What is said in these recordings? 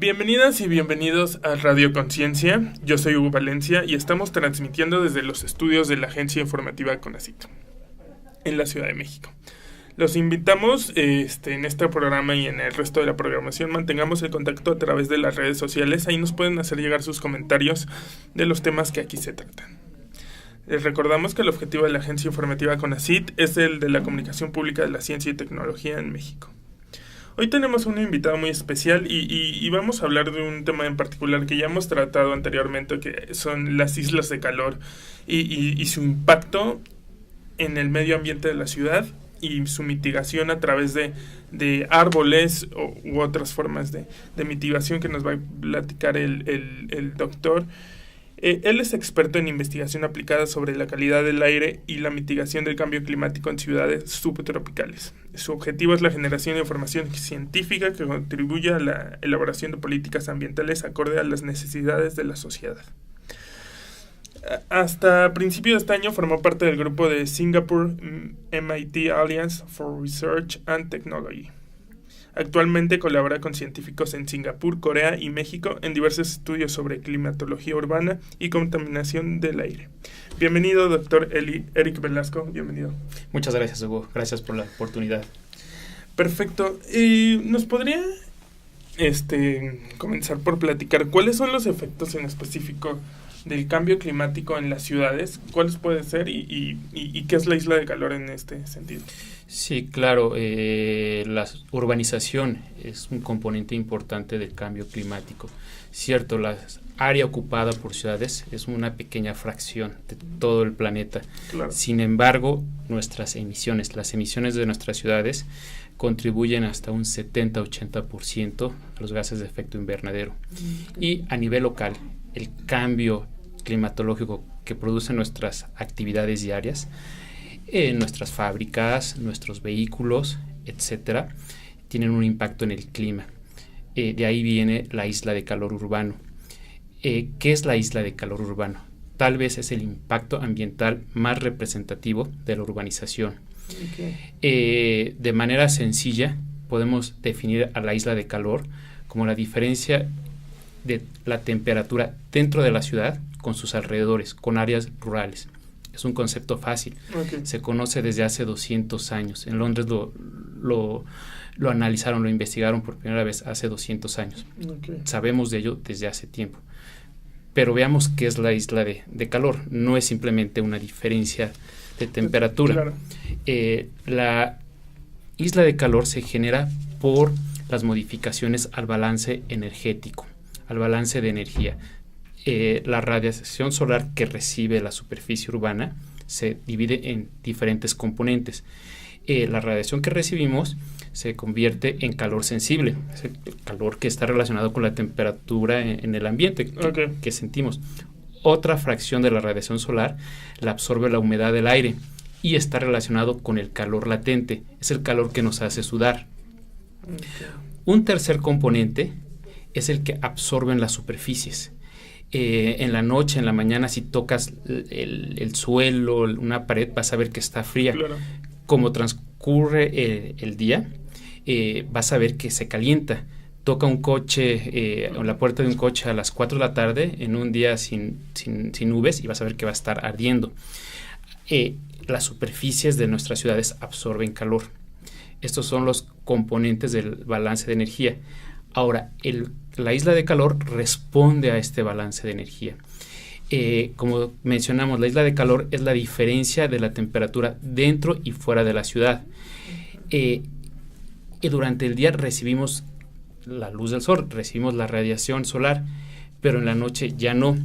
Bienvenidas y bienvenidos a Radio Conciencia. Yo soy Hugo Valencia y estamos transmitiendo desde los estudios de la Agencia Informativa CONACYT en la Ciudad de México. Los invitamos en este programa y en el resto de la programación. Mantengamos el contacto a través de las redes sociales. Ahí nos pueden hacer llegar sus comentarios de los temas que aquí se tratan. Les recordamos que el objetivo de la Agencia Informativa CONACYT es el de la comunicación pública de la ciencia y tecnología en México. Hoy tenemos un invitado muy especial y vamos a hablar de un tema en particular que ya hemos tratado anteriormente, que son las islas de calor y su impacto en el medio ambiente de la ciudad y su mitigación a través de árboles u otras formas de mitigación que nos va a platicar el doctor. Él es experto en investigación aplicada sobre la calidad del aire y la mitigación del cambio climático en ciudades subtropicales. Su objetivo es la generación de información científica que contribuya a la elaboración de políticas ambientales acorde a las necesidades de la sociedad. Hasta principios de este año formó parte del grupo de Singapore MIT Alliance for Research and Technology. Actualmente colabora con científicos en Singapur, Corea y México en diversos estudios sobre climatología urbana y contaminación del aire. Bienvenido, doctor Eric Velasco, bienvenido. Muchas gracias, Hugo. Gracias por la oportunidad. Perfecto. ¿Nos podría comenzar por platicar cuáles son los efectos en específico del cambio climático en las ciudades? ¿Cuáles pueden ser y qué es la isla de calor en este sentido? Sí, claro. La urbanización es un componente importante del cambio climático. Cierto, la área ocupada por ciudades es una pequeña fracción de todo el planeta. Claro. Sin embargo, las emisiones de nuestras ciudades contribuyen hasta un 70-80% a los gases de efecto invernadero. Okay. Y a nivel local, el cambio climatológico que producen nuestras actividades diarias, nuestras fábricas, nuestros vehículos, etcétera, tienen un impacto en el clima. De ahí viene la isla de calor urbano. ¿Qué es la isla de calor urbano? Tal vez es el impacto ambiental más representativo de la urbanización. Okay. De manera sencilla, podemos definir a la isla de calor como la diferencia de la temperatura dentro de la ciudad con sus alrededores, con áreas rurales. Es un concepto fácil. Okay. Se conoce desde hace 200 años. En Londres lo analizaron, lo investigaron por primera vez hace 200 años. Okay. Sabemos de ello desde hace tiempo. Pero veamos qué es la isla de calor. No es simplemente una diferencia de temperatura. Claro. La isla de calor se genera por las modificaciones al balance energético, al balance de energía. La radiación solar que recibe la superficie urbana se divide en diferentes componentes. La radiación que recibimos se convierte en calor sensible, es el calor que está relacionado con la temperatura en el ambiente que sentimos. Otra fracción de la radiación solar la absorbe la humedad del aire y está relacionado con el calor latente, es el calor que nos hace sudar. Okay. Un tercer componente es el que absorben las superficies. En la noche, en la mañana, si tocas el suelo, una pared, vas a ver que está fría. Claro. Como transcurre el día, vas a ver que se calienta. Toca un coche, o la puerta de un coche a las 4 de la tarde, en un día sin nubes, y vas a ver que va a estar ardiendo. Las superficies de nuestras ciudades absorben calor. Estos son los componentes del balance de energía. Ahora, la isla de calor responde a este balance de energía. Como mencionamos, la isla de calor es la diferencia de la temperatura dentro y fuera de la ciudad. Y durante el día recibimos la luz del sol, recibimos la radiación solar, pero en la noche ya no.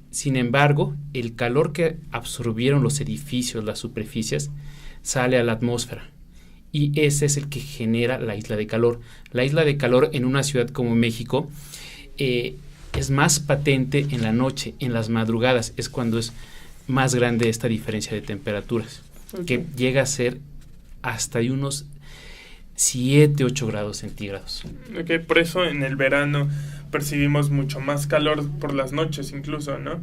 Sin embargo, el calor que absorbieron los edificios, las superficies, sale a la atmósfera. Y ese es el que genera la isla de calor. La isla de calor en una ciudad como México es más patente en la noche, en las madrugadas, es cuando es más grande esta diferencia de temperaturas, que llega a ser hasta de unos 7-8 grados centígrados. Okay, por eso en el verano percibimos mucho más calor por las noches incluso, ¿no?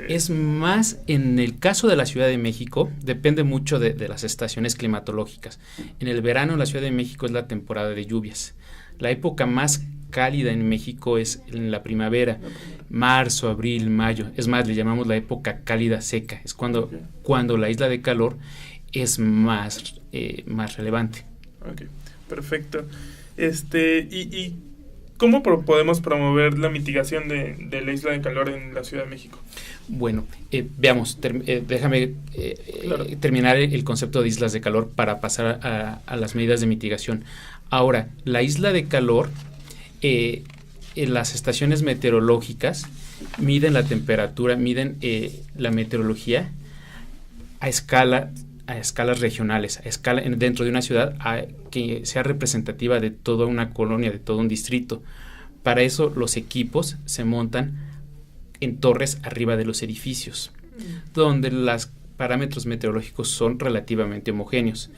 Es más, en el caso de la Ciudad de México, depende mucho de las estaciones climatológicas. En el verano en la Ciudad de México es la temporada de lluvias. La época más cálida en México es en la primavera, marzo, abril, mayo. Es más, le llamamos la época cálida seca. Es cuando la isla de calor es más relevante. Ok, perfecto. ¿Y cómo podemos promover la mitigación de la isla de calor en la Ciudad de México? Bueno, veamos, déjame Claro. terminar el concepto de islas de calor para pasar a las medidas de mitigación. Ahora, la isla de calor, en las estaciones meteorológicas miden la temperatura, miden la meteorología a escalas regionales, dentro de una ciudad que sea representativa de toda una colonia, de todo un distrito. Para eso los equipos se montan en torres arriba de los edificios, donde los parámetros meteorológicos son relativamente homogéneos.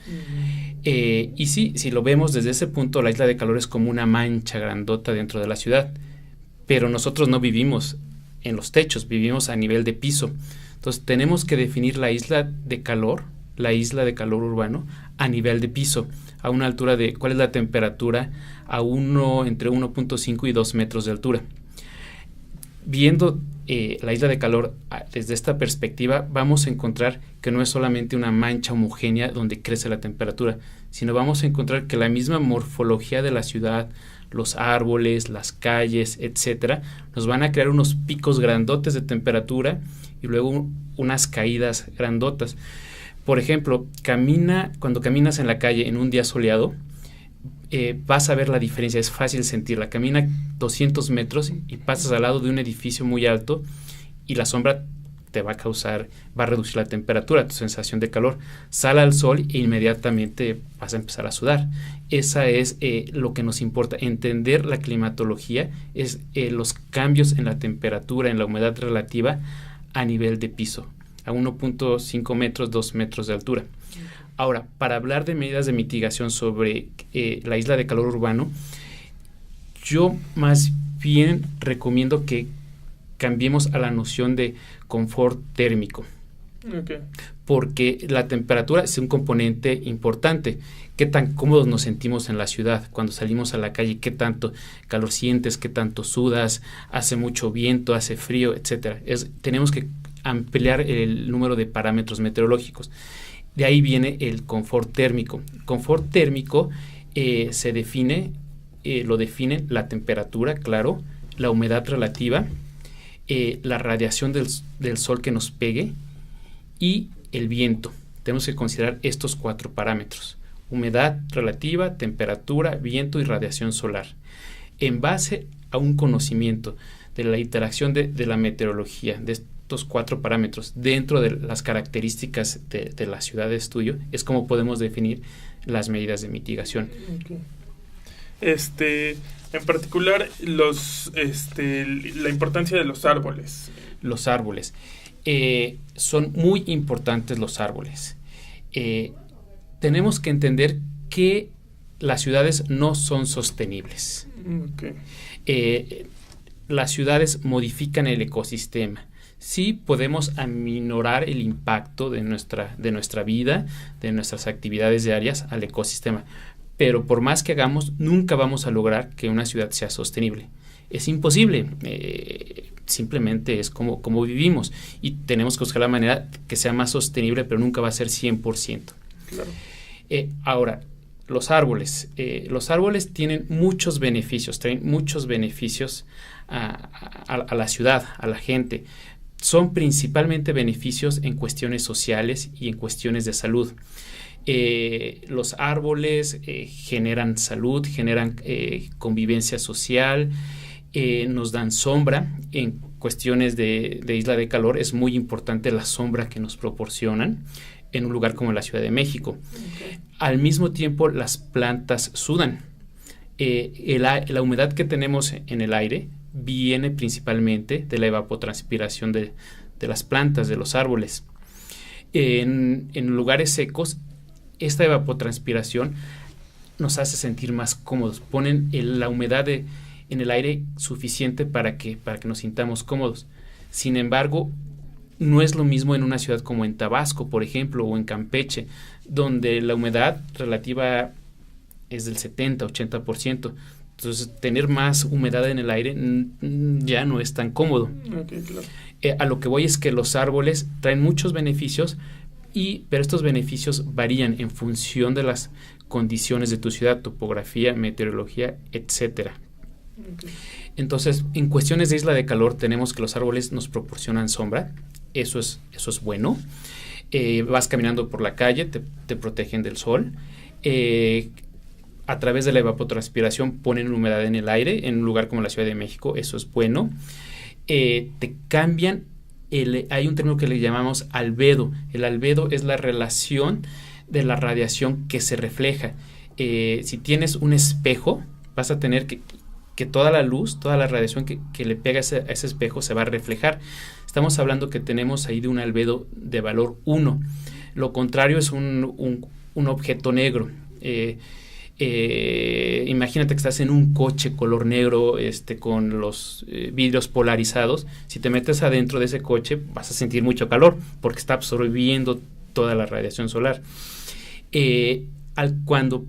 Y sí, si lo vemos desde ese punto, la isla de calor es como una mancha grandota dentro de la ciudad, pero nosotros no vivimos en los techos, vivimos a nivel de piso. Entonces tenemos que definir la isla de calor urbano a nivel de piso, a una altura de, ¿cuál es la temperatura? Entre 1.5 y 2 metros de altura. Viendo la isla de calor desde esta perspectiva, vamos a encontrar que no es solamente una mancha homogénea donde crece la temperatura, sino vamos a encontrar que la misma morfología de la ciudad, los árboles, las calles, etcétera, nos van a crear unos picos grandotes de temperatura y luego unas caídas grandotas. Por ejemplo, cuando caminas en la calle en un día soleado, vas a ver la diferencia, es fácil sentirla. Camina 200 metros y pasas al lado de un edificio muy alto y la sombra te va a reducir la temperatura, tu sensación de calor. Sale al sol e inmediatamente vas a empezar a sudar. Esa es lo que nos importa, entender la climatología, es los cambios en la temperatura, en la humedad relativa a nivel de piso, a 1.5 metros, 2 metros de altura. Ahora, para hablar de medidas de mitigación sobre la isla de calor urbano, yo más bien recomiendo que cambiemos a la noción de confort térmico. Okay. Porque la temperatura es un componente importante. ¿Qué tan cómodos nos sentimos en la ciudad? Cuando salimos a la calle, ¿qué tanto calor sientes? ¿Qué tanto sudas? ¿Hace mucho viento? ¿Hace frío? Etcétera. Tenemos que ampliar el número de parámetros meteorológicos. De ahí viene el confort térmico. Confort térmico lo define la temperatura, claro, la humedad relativa, la radiación del sol que nos pegue y el viento. Tenemos que considerar estos 4 parámetros: humedad relativa, temperatura, viento y radiación solar. En base a un conocimiento de la interacción de la meteorología, de estos 4 parámetros dentro de las características de la ciudad de estudio, es como podemos definir las medidas de mitigación. Okay. En particular, la importancia de los árboles. Los árboles. Son muy importantes los árboles. Tenemos que entender que las ciudades no son sostenibles. Okay. Las ciudades modifican el ecosistema. Sí podemos aminorar el impacto de nuestra vida, de nuestras actividades diarias al ecosistema, pero por más que hagamos, nunca vamos a lograr que una ciudad sea sostenible. Es imposible, simplemente es como vivimos y tenemos que buscar la manera que sea más sostenible, pero nunca va a ser 100%. Claro. Ahora, los árboles tienen muchos beneficios, traen muchos beneficios a la ciudad, a la gente. Son principalmente beneficios en cuestiones sociales y en cuestiones de salud. Los árboles generan salud, generan convivencia social, nos dan sombra. En cuestiones de isla de calor es muy importante la sombra que nos proporcionan en un lugar como la Ciudad de México. Okay. Al mismo tiempo, las plantas sudan. La humedad que tenemos en el aire viene principalmente de la evapotranspiración de las plantas, de los árboles. En lugares secos, esta evapotranspiración nos hace sentir más cómodos, ponen la humedad en el aire suficiente para que nos sintamos cómodos. Sin embargo, no es lo mismo en una ciudad como en Tabasco, por ejemplo, o en Campeche, donde la humedad relativa es del 70-80%. Entonces, tener más humedad en el aire ya no es tan cómodo. Okay, claro. A lo que voy es que los árboles traen muchos beneficios, pero estos beneficios varían en función de las condiciones de tu ciudad, topografía, meteorología, etcétera. Okay. Entonces, en cuestiones de isla de calor, tenemos que los árboles nos proporcionan sombra. Eso es bueno. Vas caminando por la calle, te protegen del sol. A través de la evapotranspiración ponen humedad en el aire. En un lugar como la Ciudad de México, eso es bueno. Te cambian, hay un término que le llamamos albedo. El albedo es la relación de la radiación que se refleja. Si tienes un espejo, vas a tener que toda la luz, toda la radiación que le pega a ese espejo se va a reflejar. Estamos hablando que tenemos ahí de un albedo de valor 1. Lo contrario es un objeto negro. Imagínate que estás en un coche color negro con los vidrios polarizados. Si te metes adentro de ese coche vas a sentir mucho calor porque está absorbiendo toda la radiación solar. Cuando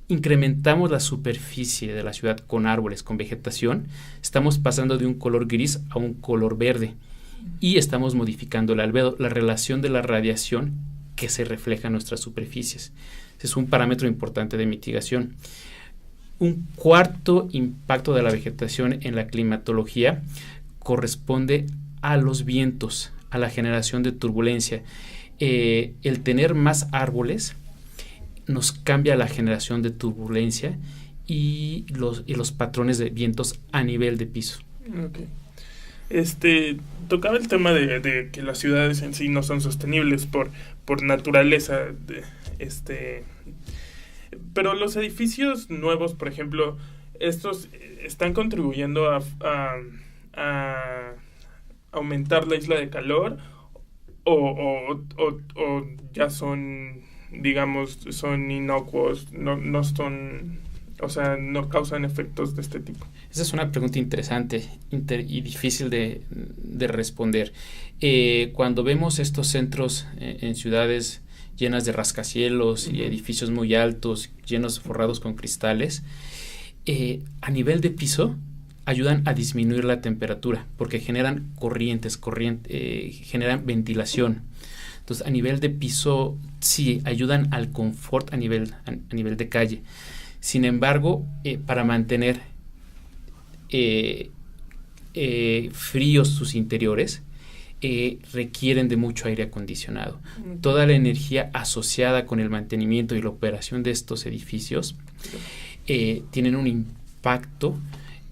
incrementamos la superficie de la ciudad con árboles, con vegetación, estamos pasando de un color gris a un color verde y estamos modificando el albedo, la relación de la radiación que se refleja en nuestras superficies. Es un parámetro importante de mitigación. Un cuarto impacto de la vegetación en la climatología corresponde a los vientos, a la generación de turbulencia. El tener más árboles nos cambia la generación de turbulencia y los patrones de vientos a nivel de piso. Okay. Tocaba el tema de que las ciudades en sí no son sostenibles por naturaleza. Pero los edificios nuevos, por ejemplo, estos están contribuyendo a aumentar la isla de calor o ya son, digamos, son inocuos, no son, o sea, no causan efectos de este tipo. Esa es una pregunta interesante y difícil de responder. Cuando vemos estos centros en ciudades llenas de rascacielos y edificios muy altos, forrados con cristales, a nivel de piso ayudan a disminuir la temperatura porque generan generan ventilación. Entonces, a nivel de piso, sí, ayudan al confort a nivel de calle. Sin embargo, para mantener fríos sus interiores, requieren de mucho aire acondicionado. Toda la energía asociada con el mantenimiento y la operación de estos edificios tienen un impacto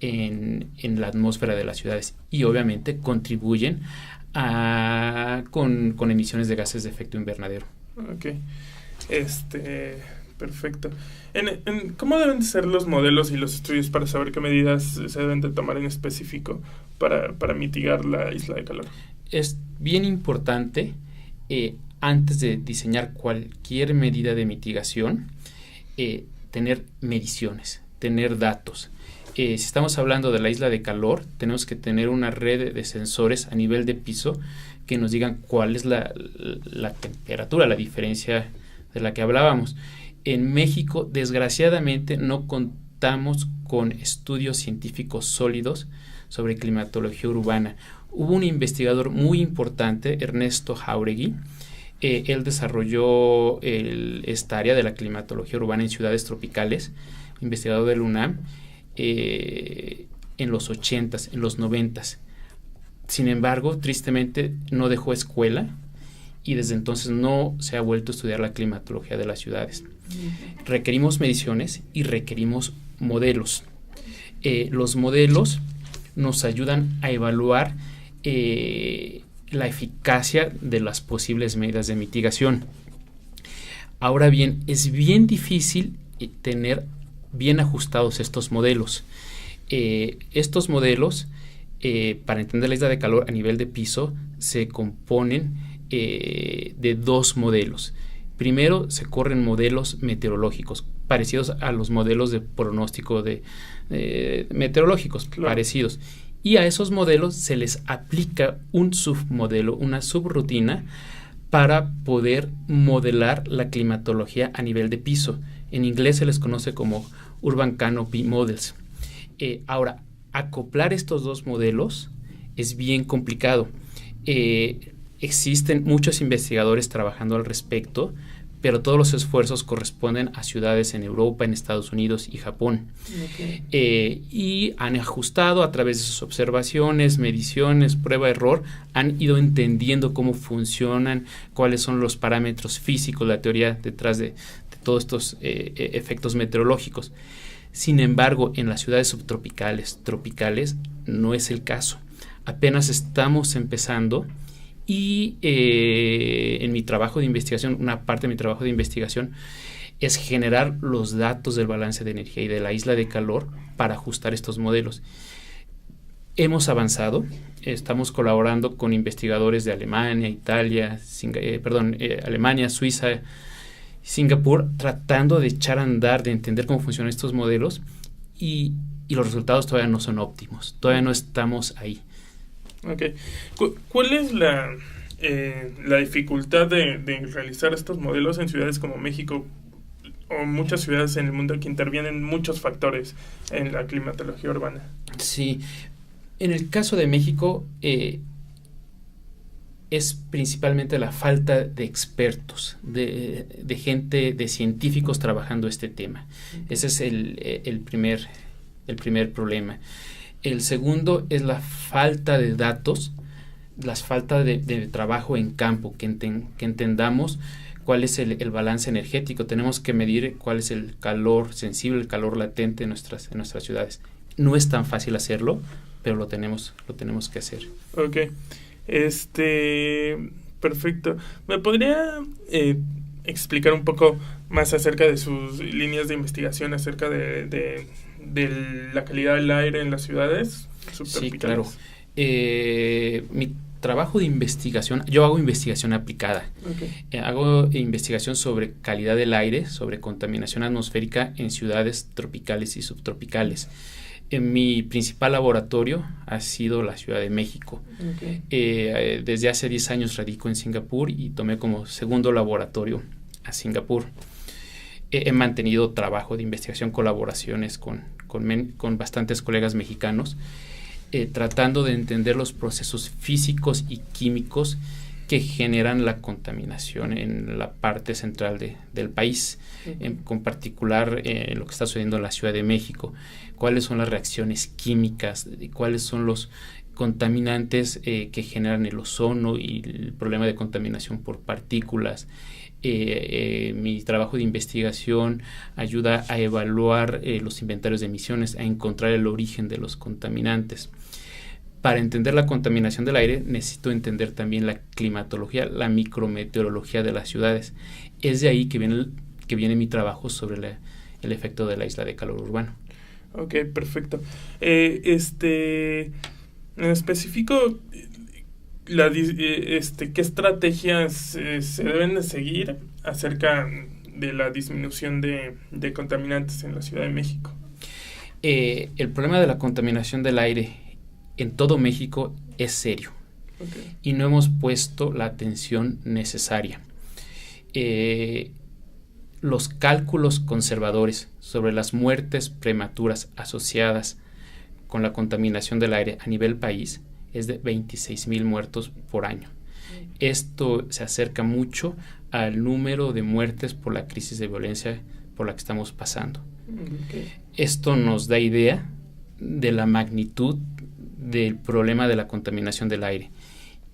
en la atmósfera de las ciudades y obviamente contribuyen con emisiones de gases de efecto invernadero. Ok, perfecto. ¿Cómo deben ser los modelos y los estudios para saber qué medidas se deben de tomar en específico para mitigar la isla de calor? Es bien importante, antes de diseñar cualquier medida de mitigación, tener mediciones, tener datos. Si estamos hablando de la isla de calor, tenemos que tener una red de sensores a nivel de piso que nos digan cuál es la temperatura, la diferencia de la que hablábamos. En México, desgraciadamente, no contamos con estudios científicos sólidos sobre climatología urbana. Hubo un investigador muy importante, Ernesto Jáuregui. Él desarrolló esta área de la climatología urbana en ciudades tropicales, investigador del UNAM, en los 80s, en los 90s. Sin embargo, tristemente, no dejó escuela y desde entonces no se ha vuelto a estudiar la climatología de las ciudades. Requerimos mediciones y requerimos modelos. Los modelos nos ayudan a evaluar la eficacia de las posibles medidas de mitigación. Ahora bien, es bien difícil tener bien ajustados estos modelos. Estos modelos, para entender la isla de calor a nivel de piso, se componen de dos modelos. Primero, se corren modelos meteorológicos parecidos a los modelos de pronóstico meteorológicos, claro, parecidos. Y a esos modelos se les aplica un submodelo, una subrutina para poder modelar la climatología a nivel de piso. En inglés se les conoce como Urban Canopy Models. Ahora, acoplar estos dos modelos es bien complicado. Existen muchos investigadores trabajando al respecto, pero todos los esfuerzos corresponden a ciudades en Europa, en Estados Unidos y Japón. Y han ajustado a través de sus observaciones, mediciones, prueba-error, han ido entendiendo cómo funcionan, cuáles son los parámetros físicos, la teoría detrás de todos estos efectos meteorológicos. Sin embargo, en las ciudades subtropicales, tropicales, no es el caso. Apenas estamos empezando. Y en mi trabajo de investigación, una parte de mi trabajo de investigación es generar los datos del balance de energía y de la isla de calor para ajustar estos modelos. Hemos avanzado, estamos colaborando con investigadores de Alemania, Italia, Alemania, Suiza, Singapur, tratando de echar a andar, de entender cómo funcionan estos modelos y los resultados todavía no son óptimos, todavía no estamos ahí. Okay. ¿Cuál es la dificultad de realizar estos modelos en ciudades como México o muchas ciudades en el mundo que intervienen muchos factores en la climatología urbana? Sí, en el caso de México es principalmente la falta de expertos, de gente, de científicos trabajando este tema. Ese es el primer problema. El segundo es la falta de datos, la falta de trabajo en campo, que entendamos cuál es el balance energético. Tenemos que medir cuál es el calor sensible, el calor latente en nuestras ciudades. No es tan fácil hacerlo, pero lo tenemos que hacer. Ok. Perfecto. ¿Me podría explicar un poco más acerca de sus líneas de investigación, acerca de la calidad del aire en las ciudades subtropicales? Sí, claro. Mi trabajo de investigación, yo hago investigación aplicada. Okay. Hago investigación sobre calidad del aire, sobre contaminación atmosférica en ciudades tropicales y subtropicales. Mi principal laboratorio ha sido la Ciudad de México. Okay. Desde hace 10 años radico en Singapur y tomé como segundo laboratorio a Singapur. He mantenido trabajo de investigación, colaboraciones con bastantes colegas mexicanos, tratando de entender los procesos físicos y químicos que generan la contaminación en la parte central del país, con particular lo que está sucediendo en la Ciudad de México. Cuáles son las reacciones químicas, cuáles son los contaminantes que generan el ozono y el problema de contaminación por partículas. Mi trabajo de investigación ayuda a evaluar los inventarios de emisiones, a encontrar el origen de los contaminantes. Para entender la contaminación del aire necesito entender también la climatología, la micrometeorología de las ciudades. Es de ahí que viene mi trabajo sobre el efecto de la isla de calor urbano. Ok, perfecto. En específico, ¿qué estrategias se deben de seguir acerca de la disminución de contaminantes en la Ciudad de México? El problema de la contaminación del aire en todo México es serio. Okay. Y no hemos puesto la atención necesaria. Los cálculos conservadores sobre las muertes prematuras asociadas con la contaminación del aire a nivel país es de 26,000 muertos por año. Esto se acerca mucho al número de muertes por la crisis de violencia por la que estamos pasando. Okay. Esto nos da idea de la magnitud del problema de la contaminación del aire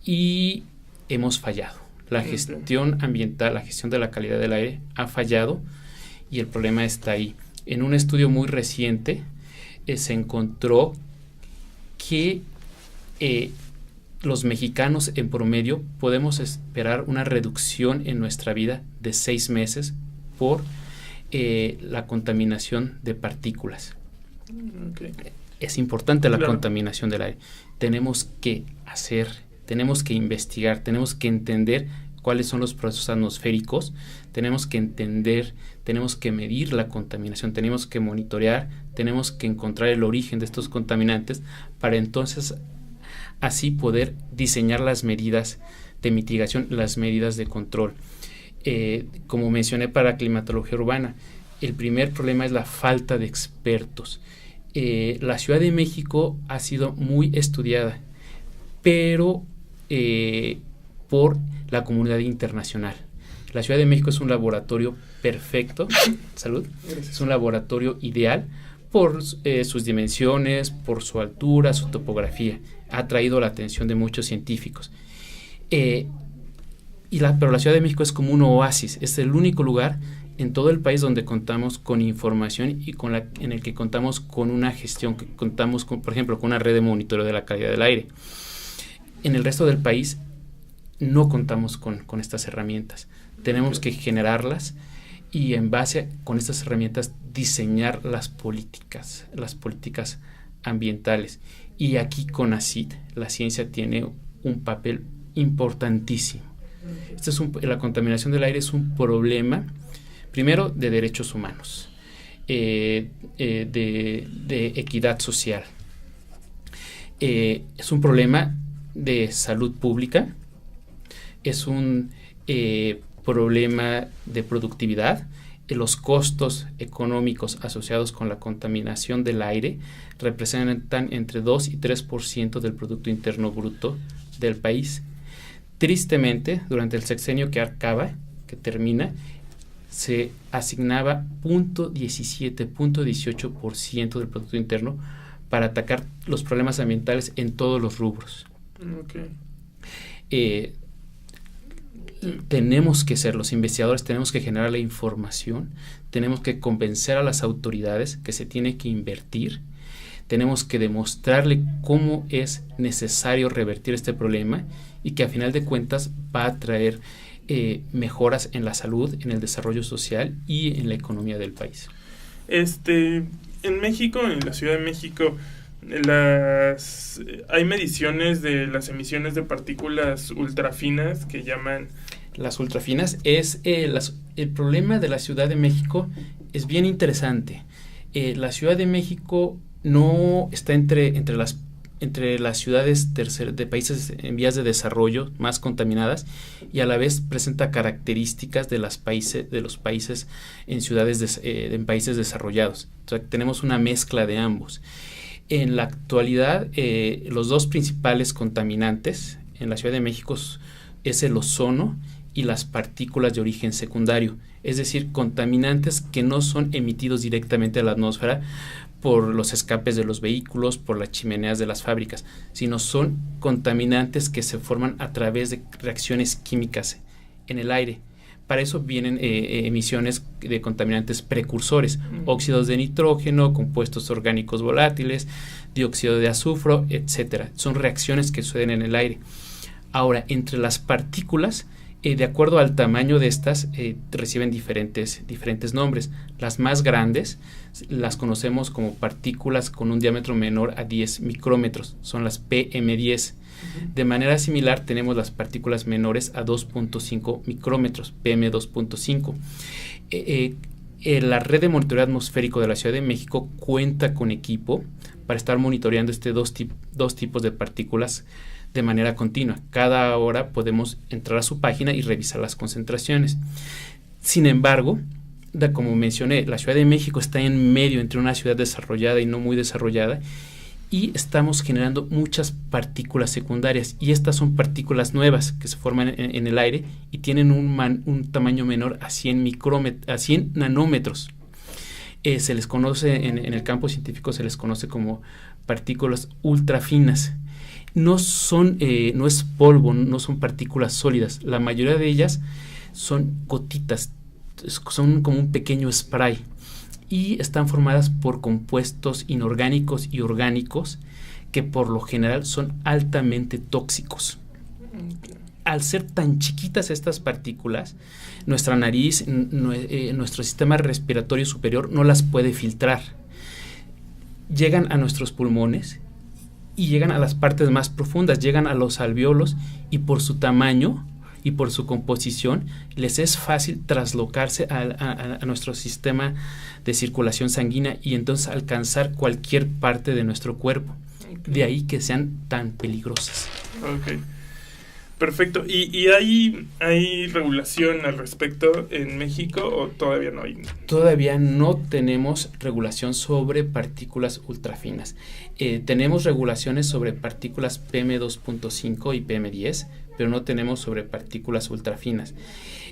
y hemos fallado. La gestión ambiental, la gestión de la calidad del aire ha fallado y el problema está ahí. En un estudio muy reciente se encontró que los mexicanos en promedio podemos esperar una reducción en nuestra vida de 6 meses por la contaminación de partículas. Okay. Es importante la contaminación del aire. Tenemos que investigar, tenemos que entender cuáles son los procesos atmosféricos, tenemos que entender, tenemos que medir la contaminación, tenemos que monitorear, tenemos que encontrar el origen de estos contaminantes para entonces así poder diseñar las medidas de mitigación, las medidas de control. Como mencioné para climatología urbana, el primer problema es la falta de expertos. La Ciudad de México ha sido muy estudiada, pero por la comunidad internacional. La Ciudad de México es un laboratorio perfecto, salud, es un laboratorio ideal por sus dimensiones, por su altura, su topografía. Ha atraído la atención de muchos científicos. Pero la Ciudad de México es como un oasis, es el único lugar en todo el país donde contamos con información y en el que contamos con una gestión, que contamos con, por ejemplo, con una red de monitoreo de la calidad del aire. En el resto del país no contamos con estas herramientas. Tenemos que generarlas y en base con estas herramientas diseñar las políticas ambientales. Y aquí CONACYT, la ciencia tiene un papel importantísimo. La contaminación del aire es un problema, primero, de derechos humanos, de equidad social. Es un problema de salud pública, es un problema de productividad. Los costos económicos asociados con la contaminación del aire representan entre 2 y 3% del Producto Interno Bruto del país. Tristemente, durante el sexenio que termina, se asignaba 0.17, 0.18% del Producto Interno para atacar los problemas ambientales en todos los rubros. Tenemos que ser los investigadores, tenemos que generar la información, tenemos que convencer a las autoridades que se tiene que invertir, tenemos que demostrarle cómo es necesario revertir este problema y que a final de cuentas va a traer mejoras en la salud, en el desarrollo social y en la economía del país. En México, en la Ciudad de México, hay mediciones de las emisiones de partículas ultrafinas que llaman... Las ultrafinas es el problema de la Ciudad de México es bien interesante. La Ciudad de México no está entre las ciudades de países en vías de desarrollo más contaminadas y a la vez presenta características de los países en ciudades en países desarrollados. O sea, tenemos una mezcla de ambos. En la actualidad, los dos principales contaminantes en la Ciudad de México es el ozono y las partículas de origen secundario, es decir, contaminantes que no son emitidos directamente a la atmósfera por los escapes de los vehículos, por las chimeneas de las fábricas, sino son contaminantes que se forman a través de reacciones químicas en el aire. Para eso vienen emisiones de contaminantes precursores, óxidos de nitrógeno, compuestos orgánicos volátiles, dióxido de azufre, etcétera. Son reacciones que suceden en el aire. Ahora, entre las partículas, de acuerdo al tamaño de estas, reciben diferentes nombres. Las más grandes las conocemos como partículas con un diámetro menor a 10 micrómetros, son las PM10. De manera similar tenemos las partículas menores a 2.5 micrómetros, PM2.5. La red de monitoreo atmosférico de la Ciudad de México cuenta con equipo para estar monitoreando dos tipos de partículas de manera continua. Cada hora podemos entrar a su página y revisar las concentraciones. Sin embargo, como mencioné, la Ciudad de México está en medio entre una ciudad desarrollada y no muy desarrollada y estamos generando muchas partículas secundarias y estas son partículas nuevas que se forman en el aire y tienen un tamaño menor a 100 nanómetros. Se les conoce en el campo científico, se les conoce como partículas ultrafinas. No es polvo, no son partículas sólidas. La mayoría de ellas son gotitas, son como un pequeño spray y están formadas por compuestos inorgánicos y orgánicos que por lo general son altamente tóxicos. Al ser tan chiquitas estas partículas, nuestra nariz, nuestro sistema respiratorio superior no las puede filtrar. Llegan a nuestros pulmones y llegan a las partes más profundas, llegan a los alvéolos y por su tamaño y por su composición les es fácil traslocarse a nuestro sistema de circulación sanguínea y entonces alcanzar cualquier parte de nuestro cuerpo. De ahí que sean tan peligrosas. Perfecto. ¿Y hay regulación al respecto en México o todavía no hay? Todavía no tenemos regulación sobre partículas ultrafinas. Tenemos regulaciones sobre partículas PM2.5 y PM10, pero no tenemos sobre partículas ultrafinas.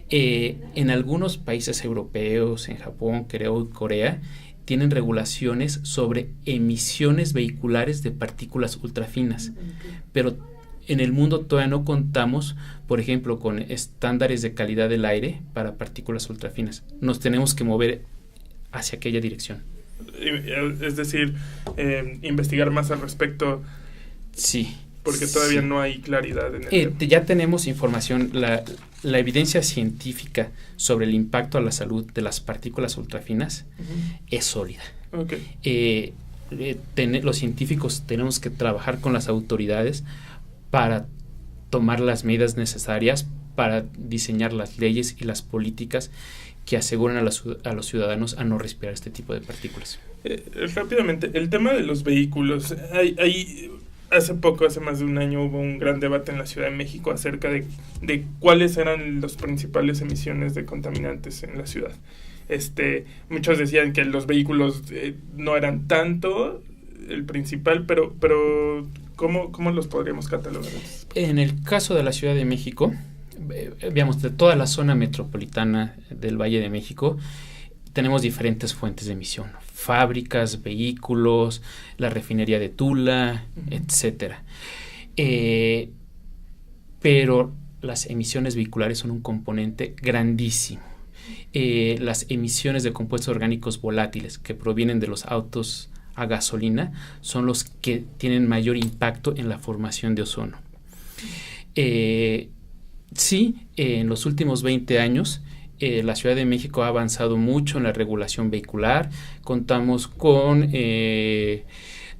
En algunos países europeos, en Japón, creo, Corea, tienen regulaciones sobre emisiones vehiculares de partículas ultrafinas, pero en el mundo todavía no contamos, por ejemplo, con estándares de calidad del aire para partículas ultrafinas. Nos tenemos que mover hacia aquella dirección. Es decir, investigar más al respecto. Sí. Porque todavía no hay claridad en el tema. Ya tenemos información, la evidencia científica sobre el impacto a la salud de las partículas ultrafinas es sólida. Okay. Los científicos tenemos que trabajar con las autoridades para tomar las medidas necesarias para diseñar las leyes y las políticas que aseguren a los ciudadanos a no respirar este tipo de partículas. Rápidamente, el tema de los vehículos. Hace más de un año hubo un gran debate en la Ciudad de México acerca de cuáles eran las principales emisiones de contaminantes en la ciudad. Muchos decían que los vehículos no eran tanto el principal, pero ¿cómo los podríamos catalogar? En el caso de la Ciudad de México, digamos, de toda la zona metropolitana del Valle de México, tenemos diferentes fuentes de emisión, fábricas, vehículos, la refinería de Tula, etcétera. Pero las emisiones vehiculares son un componente grandísimo. Las emisiones de compuestos orgánicos volátiles que provienen de los autos a gasolina son los que tienen mayor impacto en la formación de ozono. Sí, en los últimos 20 años la Ciudad de México ha avanzado mucho en la regulación vehicular. Contamos con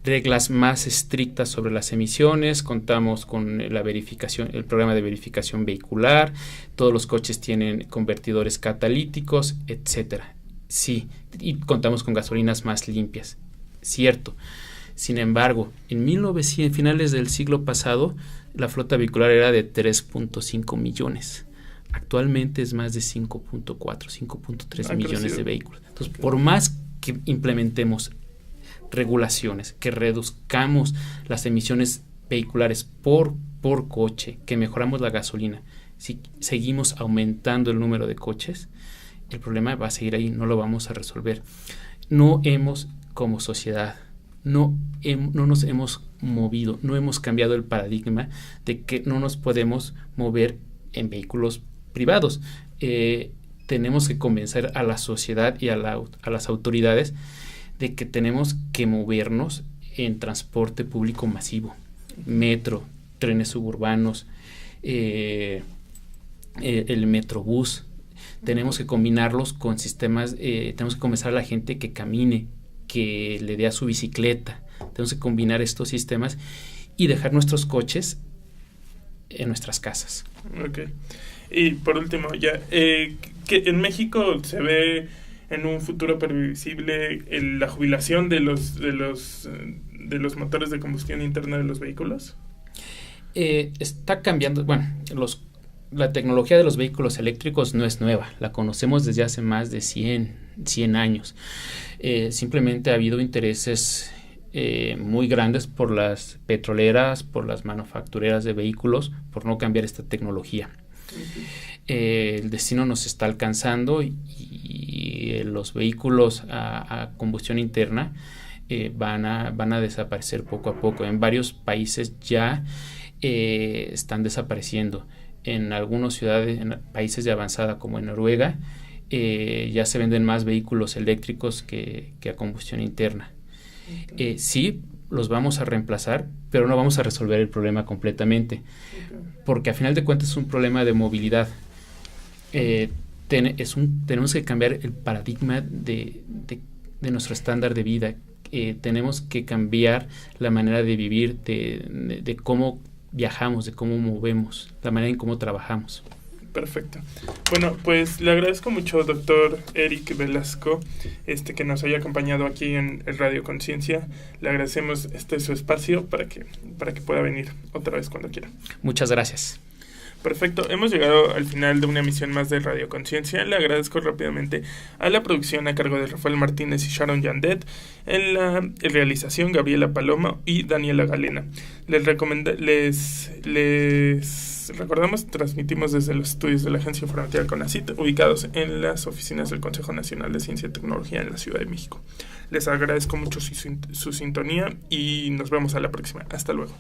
reglas más estrictas sobre las emisiones, contamos con la verificación, el programa de verificación vehicular, todos los coches tienen convertidores catalíticos, etcétera. Sí, y contamos con gasolinas más limpias, cierto. Sin embargo, en finales del siglo pasado, la flota vehicular era de 3.5 millones. Actualmente es más de 5.4, 5.3 millones de vehículos. Entonces, por más que implementemos regulaciones, que reduzcamos las emisiones vehiculares por coche, que mejoramos la gasolina, si seguimos aumentando el número de coches, el problema va a seguir ahí, no lo vamos a resolver. Como sociedad, no nos hemos movido, no hemos cambiado el paradigma de que no nos podemos mover en vehículos privados. Tenemos que convencer a la sociedad y a las autoridades de que tenemos que movernos en transporte público masivo, metro, trenes suburbanos, el metrobús. Tenemos que combinarlos con sistemas, tenemos que convencer a la gente que camine, que le dé a su bicicleta. Tenemos que combinar estos sistemas y dejar nuestros coches en nuestras casas. Okay. Y por último, que en México se ve en un futuro previsible la jubilación de los motores de combustión interna de los vehículos. Está cambiando. Bueno, la tecnología de los vehículos eléctricos no es nueva, la conocemos desde hace más de 100 años. Simplemente ha habido intereses muy grandes por las petroleras, por las manufactureras de vehículos, por no cambiar esta tecnología. El destino nos está alcanzando y los vehículos a combustión interna van a desaparecer poco a poco. En varios países ya están desapareciendo. En algunas ciudades, en países de avanzada como en Noruega, ya se venden más vehículos eléctricos que a combustión interna. Okay. Sí, los vamos a reemplazar, pero no vamos a resolver el problema completamente, porque a final de cuentas es un problema de movilidad. Tenemos que cambiar el paradigma de nuestro estándar de vida. Tenemos que cambiar la manera de vivir, de cómo viajamos, de cómo movemos, la manera en cómo trabajamos. Perfecto. Bueno, pues le agradezco mucho, doctor Eric Velasco, que nos haya acompañado aquí en el Radio Conciencia. Le agradecemos su espacio para que pueda venir otra vez cuando quiera. Muchas gracias. Perfecto, hemos llegado al final de una emisión más de Radio Conciencia. Le agradezco rápidamente a la producción a cargo de Rafael Martínez y Sharon Yandet, en la realización Gabriela Paloma y Daniela Galena. Les recordamos, transmitimos desde los estudios de la Agencia Informativa CONACYT, ubicados en las oficinas del Consejo Nacional de Ciencia y Tecnología en la Ciudad de México. Les agradezco mucho su sintonía y nos vemos a la próxima. Hasta luego.